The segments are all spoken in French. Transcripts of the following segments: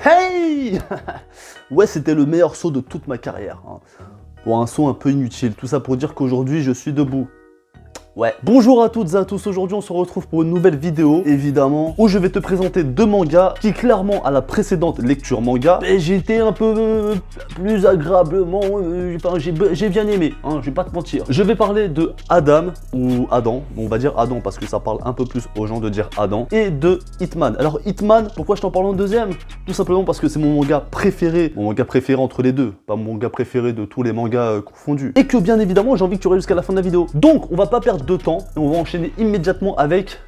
Hey. Ouais, c'était le meilleur saut de toute ma carrière. Hein. Bon, un saut un peu inutile, tout ça pour dire qu'aujourd'hui je suis debout. Ouais. Bonjour à toutes et à tous, aujourd'hui on se retrouve pour une nouvelle vidéo, évidemment, où je vais te présenter deux mangas qui, clairement, à la précédente lecture manga, j'ai été un peu plus agréablement, j'ai bien aimé, hein, je vais pas te mentir. Je vais parler de Adam, ou Adam, on va dire Adam parce que ça parle un peu plus aux gens de dire Adam, et de Hitman. Alors Hitman, pourquoi je t'en parle en deuxième? Tout simplement parce que c'est mon manga préféré entre les deux, pas mon manga préféré de tous les mangas confondus. Et que bien évidemment j'ai envie que tu restes jusqu'à la fin de la vidéo. Donc on va pas perdre de temps et on va enchaîner immédiatement avec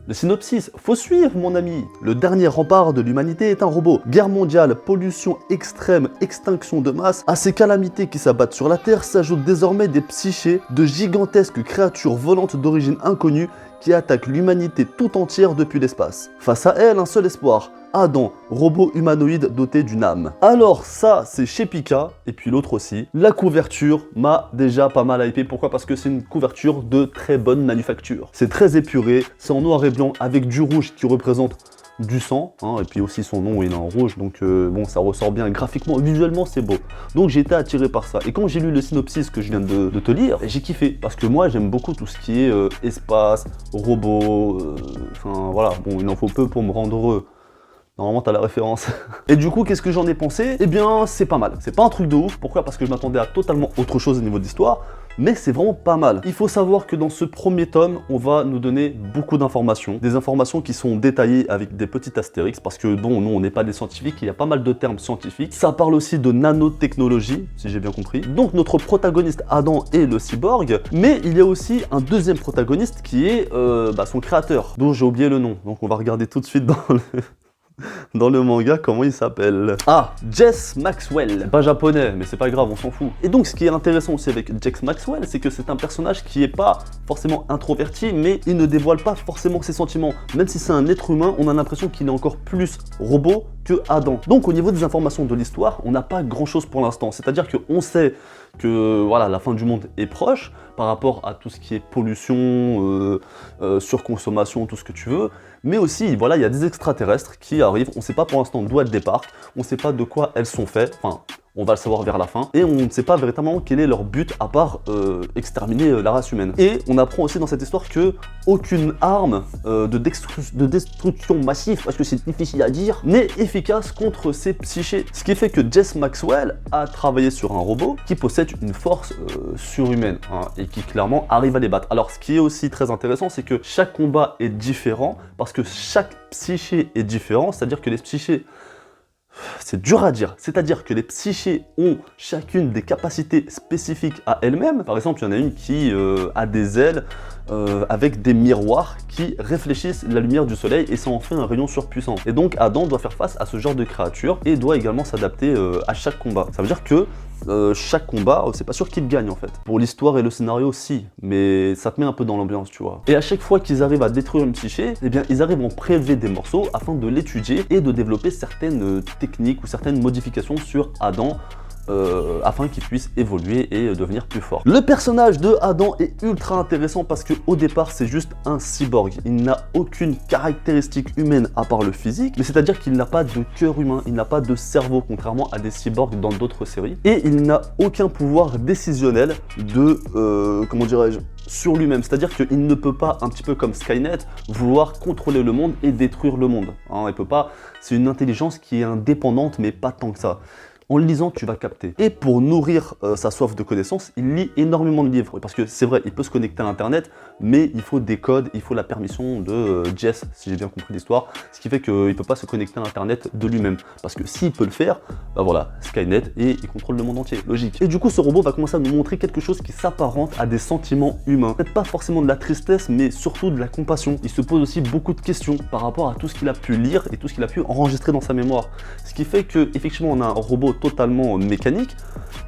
le synopsis. Faut suivre mon ami. Le dernier rempart de l'humanité est un robot. Guerre mondiale, pollution extrême, extinction de masse. À ces calamités qui s'abattent sur la Terre s'ajoutent désormais des psychés de gigantesques créatures volantes d'origine inconnue qui attaquent l'humanité tout entière depuis l'espace. Face à elle, un seul espoir. Adam, robot humanoïde doté d'une âme. Alors ça, c'est chez Pika, et puis l'autre aussi. La couverture m'a déjà pas mal hypé. Pourquoi? Parce que c'est une couverture de très bonne manufacture. C'est très épuré, c'est en noir et blanc avec du rouge qui représente du sang, hein, et puis aussi son nom il est en rouge, donc bon, ça ressort bien graphiquement, visuellement c'est beau. Donc j'ai été attiré par ça. Et quand j'ai lu le synopsis que je viens de te lire, j'ai kiffé, parce que moi j'aime beaucoup tout ce qui est espace, robot, enfin voilà, bon il en faut peu pour me rendre heureux. Normalement, t'as la référence. Et du coup, qu'est-ce que j'en ai pensé? Eh bien, c'est pas mal. C'est pas un truc de ouf. Pourquoi? Parce que je m'attendais à totalement autre chose au niveau de l'histoire. Mais c'est vraiment pas mal. Il faut savoir que dans ce premier tome, on va nous donner beaucoup d'informations. Des informations qui sont détaillées avec des petits astérix. Parce que bon, nous, on n'est pas des scientifiques. Il y a pas mal de termes scientifiques. Ça parle aussi de nanotechnologie, si j'ai bien compris. Donc, notre protagoniste Adam est le cyborg. Mais il y a aussi un deuxième protagoniste qui est son créateur, dont j'ai oublié le nom. Donc, on va regarder tout de suite dans le manga, comment il s'appelle? Ah, Jess Maxwell. Pas japonais, mais c'est pas grave, on s'en fout. Et donc, ce qui est intéressant aussi avec Jess Maxwell, c'est que c'est un personnage qui est pas forcément introverti, mais il ne dévoile pas forcément ses sentiments. Même si c'est un être humain, on a l'impression qu'il est encore plus robot que Adam. Donc, au niveau des informations de l'histoire, on n'a pas grand-chose pour l'instant. C'est-à-dire qu'on sait que voilà, la fin du monde est proche par rapport à tout ce qui est pollution, surconsommation, tout ce que tu veux. Mais aussi, voilà, il y a des extraterrestres qui arrivent. On ne sait pas pour l'instant d'où elles débarquent. On ne sait pas de quoi elles sont faites. Enfin, on va le savoir vers la fin. Et on ne sait pas véritablement quel est leur but à part exterminer la race humaine. Et on apprend aussi dans cette histoire que aucune arme de destruction massive, parce que c'est difficile à dire, n'est efficace contre ces psychés. Ce qui fait que Jess Maxwell a travaillé sur un robot qui possède une force surhumaine, hein, et qui clairement arrive à les battre. Alors ce qui est aussi très intéressant, c'est que chaque combat est différent, parce que chaque psyché est différent, c'est-à-dire que les psychés, c'est dur à dire, c'est-à-dire que les psychés ont chacune des capacités spécifiques à elles-mêmes. Par exemple, il y en a une qui a des ailes avec des miroirs qui réfléchissent la lumière du soleil et ça en fait un rayon surpuissant. Et donc Adam doit faire face à ce genre de créature et doit également s'adapter à chaque combat. Ça veut dire que chaque combat, c'est pas sûr qu'il gagne en fait. Pour l'histoire et le scénario, si, mais ça te met un peu dans l'ambiance, tu vois. Et à chaque fois qu'ils arrivent à détruire une psyché, eh bien ils arrivent à en prélever des morceaux afin de l'étudier et de développer certaines techniques ou certaines modifications sur Adam, afin qu'il puisse évoluer et devenir plus fort. Le personnage de Adam est ultra intéressant parce que au départ c'est juste un cyborg. Il n'a aucune caractéristique humaine à part le physique, mais c'est-à-dire qu'il n'a pas de cœur humain, il n'a pas de cerveau, contrairement à des cyborgs dans d'autres séries, et il n'a aucun pouvoir décisionnel de, comment dirais-je, sur lui-même, c'est-à-dire qu'il ne peut pas, un petit peu comme Skynet, vouloir contrôler le monde et détruire le monde. Hein, il peut pas, c'est une intelligence qui est indépendante, mais pas tant que ça. En le lisant, tu vas capter. Et pour nourrir sa soif de connaissances, il lit énormément de livres. Parce que c'est vrai, il peut se connecter à Internet, mais il faut des codes, il faut la permission de Jess, si j'ai bien compris l'histoire. Ce qui fait qu'il ne peut pas se connecter à Internet de lui-même. Parce que s'il peut le faire, bah voilà, Skynet, et il contrôle le monde entier, logique. Et du coup, ce robot va commencer à nous montrer quelque chose qui s'apparente à des sentiments humains. Peut-être pas forcément de la tristesse, mais surtout de la compassion. Il se pose aussi beaucoup de questions par rapport à tout ce qu'il a pu lire et tout ce qu'il a pu enregistrer dans sa mémoire. Ce qui fait que, effectivement, on a un robot totalement mécanique,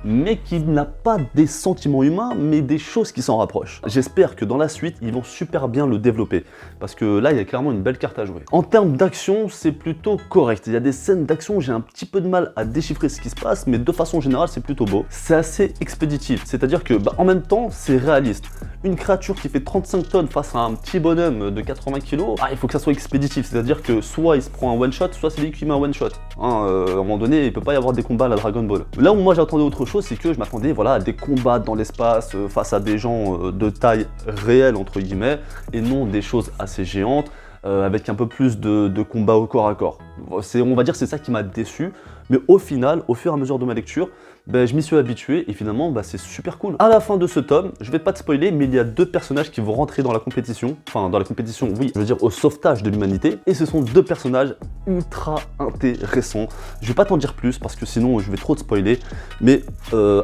mais qui n'a pas des sentiments humains, mais des choses qui s'en rapprochent. J'espère que dans la suite, ils vont super bien le développer, parce que là, il y a clairement une belle carte à jouer. En termes d'action, c'est plutôt correct. Il y a des scènes d'action où j'ai un petit peu de mal à déchiffrer ce qui se passe, mais de façon générale, c'est plutôt beau. C'est assez expéditif, c'est-à-dire que, en même temps, c'est réaliste. Une créature qui fait 35 tonnes face à un petit bonhomme de 80 kg, il faut que ça soit expéditif, c'est-à-dire que soit il se prend un one-shot, soit c'est lui qui met un one-shot. À un moment donné, il peut pas y avoir des combats à la Dragon Ball. Là où moi j'attendais autre chose, c'est que je m'attendais à des combats dans l'espace face à des gens de taille réelle, entre guillemets, et non des choses assez géantes, avec un peu plus de combats au corps à corps. On va dire que c'est ça qui m'a déçu, mais au final, au fur et à mesure de ma lecture, je m'y suis habitué et finalement c'est super cool. À la fin de ce tome, je vais pas te spoiler, mais il y a 2 personnages qui vont rentrer dans la compétition, enfin dans la compétition, oui, je veux dire au sauvetage de l'humanité, et ce sont 2 personnages ultra intéressants. Je vais pas t'en dire plus parce que sinon je vais trop te spoiler, mais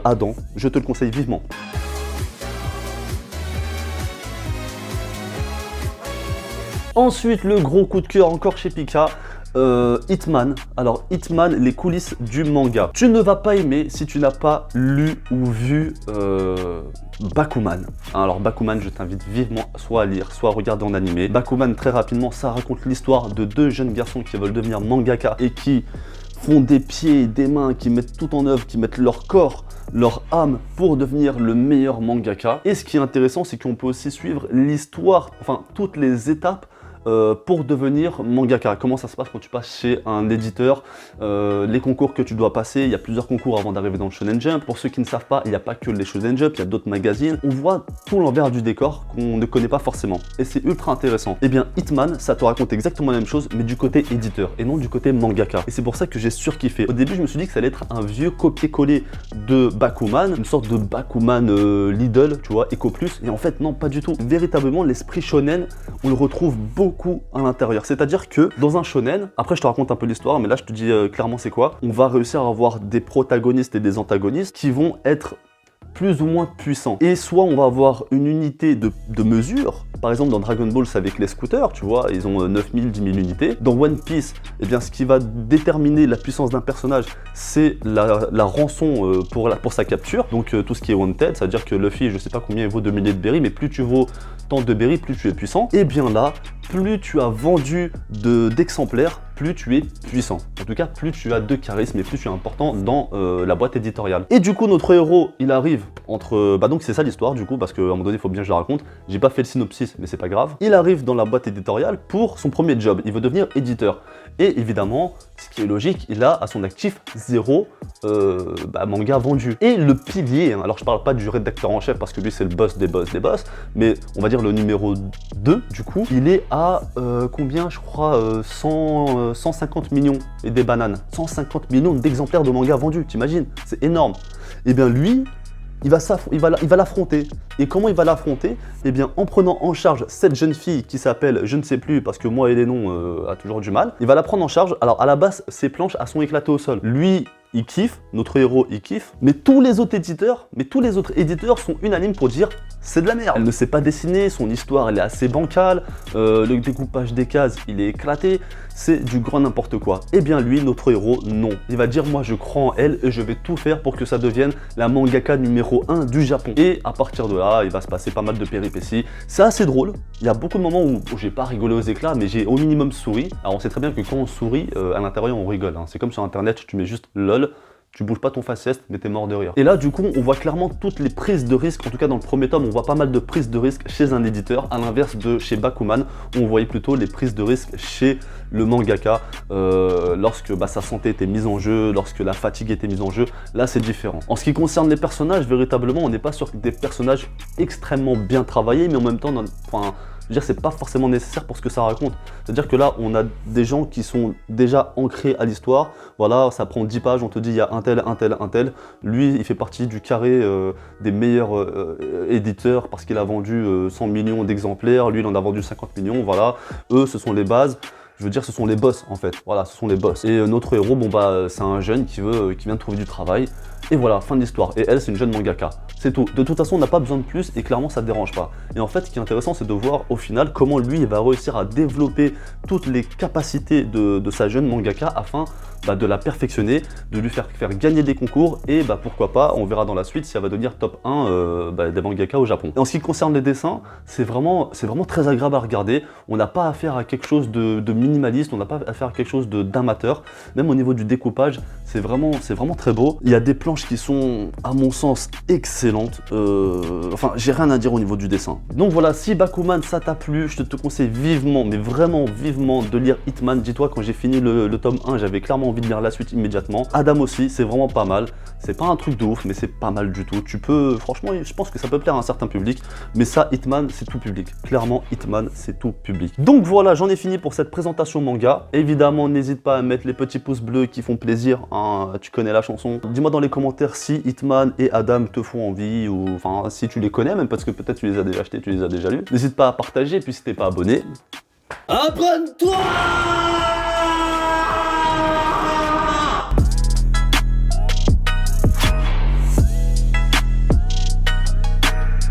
Adam, je te le conseille vivement. Ensuite, le gros coup de cœur encore chez Pika, Hitman. Alors Hitman, les coulisses du manga. Tu ne vas pas aimer si tu n'as pas lu ou vu Bakuman. Alors Bakuman, je t'invite vivement soit à lire, soit à regarder en animé. Bakuman, très rapidement, ça raconte l'histoire de 2 jeunes garçons qui veulent devenir mangaka et qui font des pieds et des mains, qui mettent tout en œuvre, qui mettent leur corps, leur âme pour devenir le meilleur mangaka. Et ce qui est intéressant, c'est qu'on peut aussi suivre l'histoire, enfin toutes les étapes pour devenir mangaka. Comment ça se passe quand tu passes chez un éditeur, les concours que tu dois passer, il y a plusieurs concours avant d'arriver dans le Shonen Jump. Pour ceux qui ne savent pas, il n'y a pas que les Shonen Jump, il y a d'autres magazines. On voit tout l'envers du décor qu'on ne connaît pas forcément. Et c'est ultra intéressant. Et bien Hitman, ça te raconte exactement la même chose, mais du côté éditeur et non du côté mangaka. Et c'est pour ça que j'ai surkiffé. Au début, je me suis dit que ça allait être un vieux copier-coller de Bakuman, une sorte de Bakuman Lidl, tu vois, Eco Plus. Et en fait, non, pas du tout. Véritablement, l'esprit shonen, on le retrouve beaucoup à l'intérieur. C'est-à-dire que dans un shonen, après je te raconte un peu l'histoire, mais là je te dis clairement c'est quoi, on va réussir à avoir des protagonistes et des antagonistes qui vont être plus ou moins puissants. Et soit on va avoir une unité de mesure, par exemple dans Dragon Ball c'est avec les scooters, tu vois, ils ont 9000, 10 000 unités. Dans One Piece, eh bien ce qui va déterminer la puissance d'un personnage, c'est la rançon pour sa capture, donc tout ce qui est wanted, c'est-à-dire que Luffy, je sais pas combien il vaut 2 milliers de berries, mais plus tu vaux tant de berries, plus tu es puissant. Et bien là, plus tu as vendu d'exemplaires, plus tu es puissant. En tout cas, plus tu as de charisme et plus tu es important dans la boîte éditoriale. Et du coup, notre héros, il arrive entre... donc c'est ça l'histoire du coup, parce qu'à un moment donné, il faut bien que je la raconte. J'ai pas fait le synopsis, mais c'est pas grave. Il arrive dans la boîte éditoriale pour son premier job. Il veut devenir éditeur. Et évidemment, ce qui est logique, il a à son actif 0 manga vendu. Et le pilier, alors je parle pas du rédacteur en chef, parce que lui c'est le boss des boss des boss, mais on va dire le numéro 2 du coup, il est à combien, je crois, 150 millions et des bananes. 150 millions d'exemplaires de manga vendus, t'imagines? C'est énorme. Et bien lui, il va l'affronter. Et comment il va l'affronter? Eh bien en prenant en charge cette jeune fille qui s'appelle, je ne sais plus parce que moi et les noms a toujours du mal. Il va la prendre en charge. Alors à la base, ses planches elles sont éclatées au sol. Lui, il kiffe, notre héros il kiffe, mais tous les autres éditeurs sont unanimes pour dire c'est de la merde. Elle ne sait pas dessiner, son histoire elle est assez bancale, le découpage des cases il est éclaté, c'est du grand n'importe quoi. Et bien lui, notre héros, non. Il va dire moi je crois en elle et je vais tout faire pour que ça devienne la mangaka numéro 1 du Japon. Et à partir de là, il va se passer pas mal de péripéties. C'est assez drôle, il y a beaucoup de moments où j'ai pas rigolé aux éclats, mais j'ai au minimum souri. Alors on sait très bien que quand on sourit, à l'intérieur on rigole, hein. C'est comme sur internet, tu mets juste LOL, tu bouges pas ton faciès, mais t'es mort de rire. Et là, du coup, on voit clairement toutes les prises de risque. En tout cas, dans le premier tome, on voit pas mal de prises de risque chez un éditeur, à l'inverse de chez Bakuman, où on voyait plutôt les prises de risque chez le mangaka, lorsque sa santé était mise en jeu, lorsque la fatigue était mise en jeu. Là, c'est différent. En ce qui concerne les personnages, véritablement, on n'est pas sur des personnages extrêmement bien travaillés, mais en même temps, je veux dire, c'est pas forcément nécessaire pour ce que ça raconte. C'est-à-dire que là, on a des gens qui sont déjà ancrés à l'histoire. Voilà, ça prend 10 pages, on te dit il y a un tel, un tel, un tel. Lui, il fait partie du carré des meilleurs éditeurs parce qu'il a vendu 100 millions d'exemplaires. Lui, il en a vendu 50 millions. Voilà, eux, ce sont les bases. Je veux dire, ce sont les boss en fait. Voilà, ce sont les boss. Et notre héros, bon bah, c'est un jeune qui vient de trouver du travail. Et voilà, fin de l'histoire. Et elle, c'est une jeune mangaka. C'est tout. De toute façon, on n'a pas besoin de plus et clairement, ça ne dérange pas. Et en fait, ce qui est intéressant, c'est de voir au final comment lui, il va réussir à développer toutes les capacités de sa jeune mangaka afin de la perfectionner, de lui faire gagner des concours et pourquoi pas, on verra dans la suite si elle va devenir top 1 des mangaka au Japon. Et en ce qui concerne les dessins, c'est vraiment très agréable à regarder. On n'a pas affaire à quelque chose de minimaliste, on n'a pas affaire à quelque chose d'amateur. Même au niveau du découpage, c'est vraiment très beau. Il y a des planches qui sont, à mon sens, excellentes. Enfin, j'ai rien à dire au niveau du dessin. Donc voilà, si Bakuman ça t'a plu, je te conseille vivement, mais vraiment vivement de lire Hitman. Dis-toi, quand j'ai fini le tome 1, j'avais clairement envie de lire la suite immédiatement. Adam aussi, c'est vraiment pas mal. C'est pas un truc de ouf, mais c'est pas mal du tout. Tu peux, franchement, je pense que ça peut plaire à un certain public, mais ça, Hitman, c'est tout public. Clairement, Hitman, c'est tout public. Donc voilà, j'en ai fini pour cette présentation manga. Évidemment, n'hésite pas à mettre les petits pouces bleus qui font plaisir, hein, tu connais la chanson. Dis-moi dans les commentaires si Hitman et Adam te font envie, ou enfin, si tu les connais, même parce que peut-être tu les as déjà achetés, tu les as déjà lus. N'hésite pas à partager, puis si t'es pas abonné, abonne-toi!